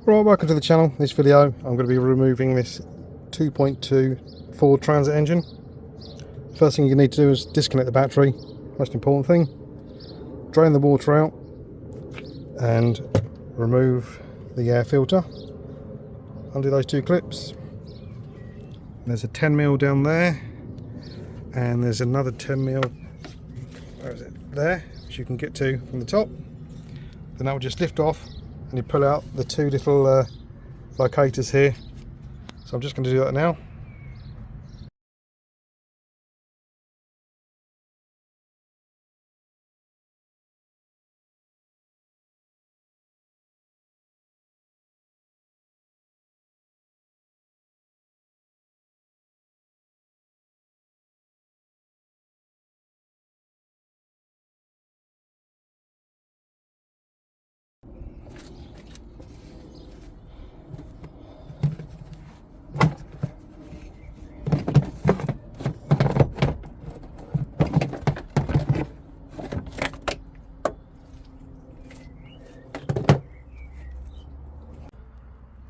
Right, welcome to the channel. In this video I'm going to be removing this 2.2 Ford Transit engine. First thing you need to do is disconnect the battery, most important thing. Drain the water out and remove the air filter. Undo those two clips. There's a 10mm down there and there's another 10mm, where is it, there, which you can get to from the top. Then that will just lift off and you pull out the two little locators here. So I'm just going to do that now.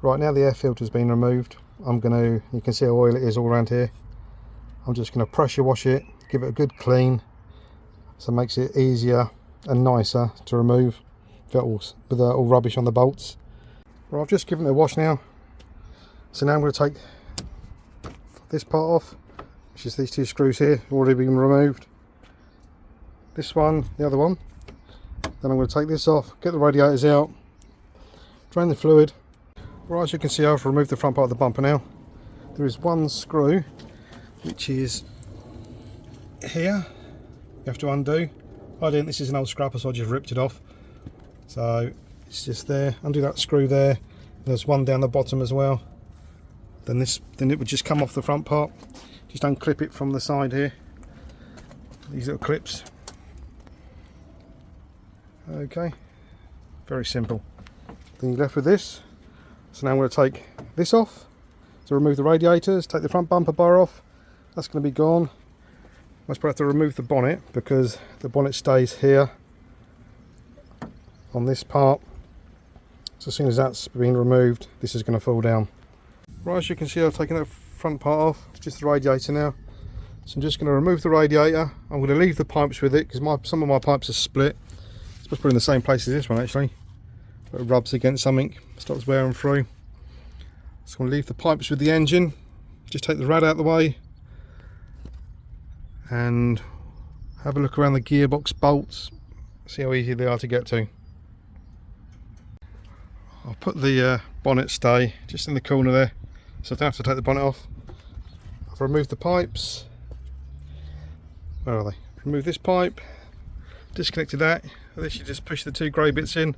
Right, now the air filter's been removed, you can see how oily it is all around here. I'm just going to pressure wash it, give it a good clean, so it makes it easier and nicer to remove with all rubbish on the bolts. Right, I've just given it a wash now, so now I'm going to take this part off, which is these two screws here, already been removed. This one, the other one. Then I'm going to take this off, get the radiators out, drain the fluid. Right, as you can see, I've removed the front part of the bumper now. There is one screw which is here, you have to undo. I didn't, this is an old scrapper, so I just ripped it off. So it's just there, undo that screw there. There's one down the bottom as well. Then it would just come off the front part. Just unclip it from the side here. These little clips. Okay, very simple. Then you're left with this. So now I'm going to take this off to remove the radiators, take the front bumper bar off. That's going to be gone. Most probably have to remove the bonnet because the bonnet stays here on this part. So as soon as that's been removed, this is going to fall down. Right, as you can see, I've taken that front part off. It's just the radiator now. So I'm just going to remove the radiator. I'm going to leave the pipes with it because some of my pipes are split. It's supposed to be in the same place as this one actually. But it rubs against something, stops wearing through. So I'm going to leave the pipes with the engine, just take the rad out of the way and have a look around the gearbox bolts, see how easy they are to get to. I'll put the bonnet stay just in the corner there, so I don't have to take the bonnet off. I've removed the pipes. Where are they? Remove this pipe, disconnected that. This you just push the two grey bits in.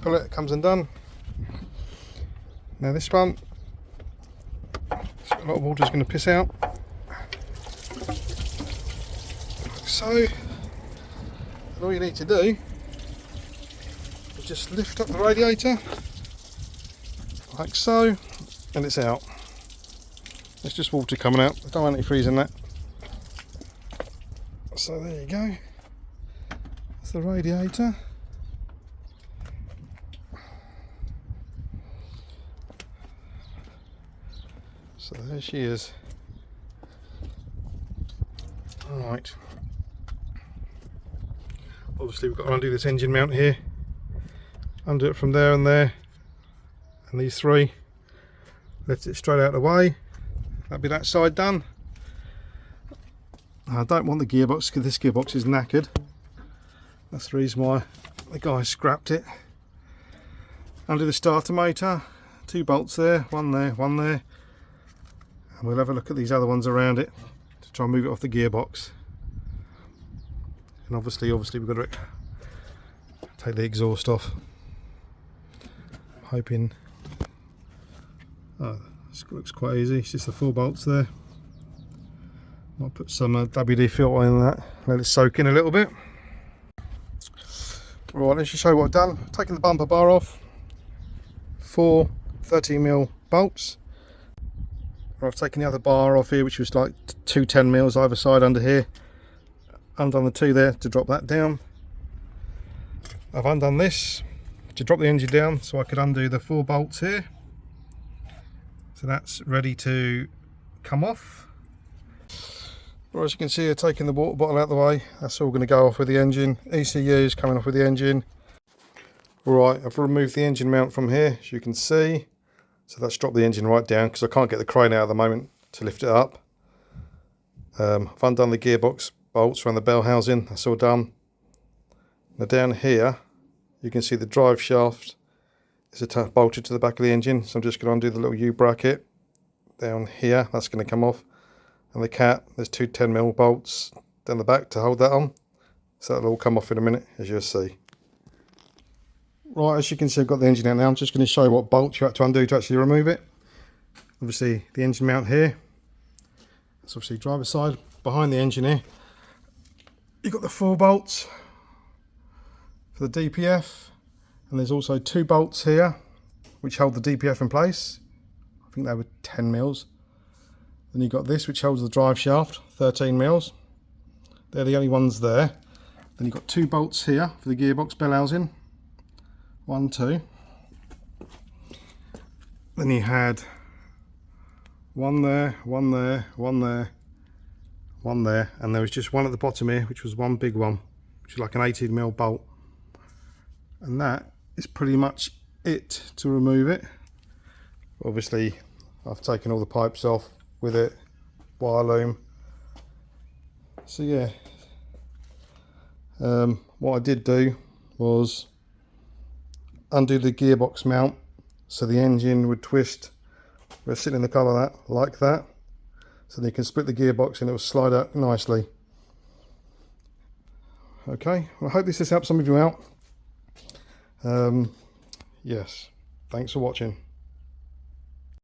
Pull it, it comes undone. Now this one, a lot of water is going to piss out. Like so. And all you need to do is just lift up the radiator, like so, and it's out. It's just water coming out. I don't want any freezing that. So there you go. That's the radiator. So there she is. Alright. Obviously we've got to undo this engine mount here. Undo it from there and there. And these three. Lift it straight out of the way. That'll be that side done. I don't want the gearbox because this gearbox is knackered. That's the reason why the guy scrapped it. Undo the starter motor. Two bolts there, one there, one there. And we'll have a look at these other ones around it to try and move it off the gearbox. And obviously we've got to take the exhaust off. I'm hoping, this looks quite easy, it's just the 4 bolts there. Might put some WD filter in that, let it soak in a little bit. Right, let's just show you what I've done. Taking the bumper bar off, 4 13mm bolts. I've taken the other bar off here, which was like 2 10mm either side under here. Undone the two there to drop that down. I've undone this to drop the engine down so I could undo the 4 bolts here. So that's ready to come off. Well, as you can see, I'm taking the water bottle out of the way. That's all going to go off with the engine. ECU is coming off with the engine. Right, I've removed the engine mount from here, as you can see. So that's dropped the engine right down because I can't get the crane out at the moment to lift it up. I've undone the gearbox bolts around the bell housing. That's all done. Now down here, you can see the drive shaft is bolted to the back of the engine. So I'm just going to undo the little U-bracket down here. That's going to come off. And the cat, there's 2 10mm bolts down the back to hold that on. So that'll all come off in a minute, as you'll see. Right, as you can see, I've got the engine out now. I'm just going to show you what bolts you have to undo to actually remove it. Obviously, the engine mount here. That's obviously driver's side. Behind the engine here, you've got the 4 bolts for the DPF. And there's also 2 bolts here, which hold the DPF in place. I think they were 10mm. Then you've got this, which holds the drive shaft, 13mm. They're the only ones there. Then you've got 2 bolts here for the gearbox bell housing. 1, 2. Then you had 1 there, 1 there, 1 there, 1 there, and there was just 1 at the bottom here, which was 1 big one, which is like an 18mm bolt. And that is pretty much it to remove it. Obviously, I've taken all the pipes off with it, wire loom. So yeah, what I did do was undo the gearbox mount so the engine would twist. We're sitting in the colour like that, so you can split the gearbox and it will slide out nicely. Okay, well, I hope this has helped some of you out. Yes, thanks for watching.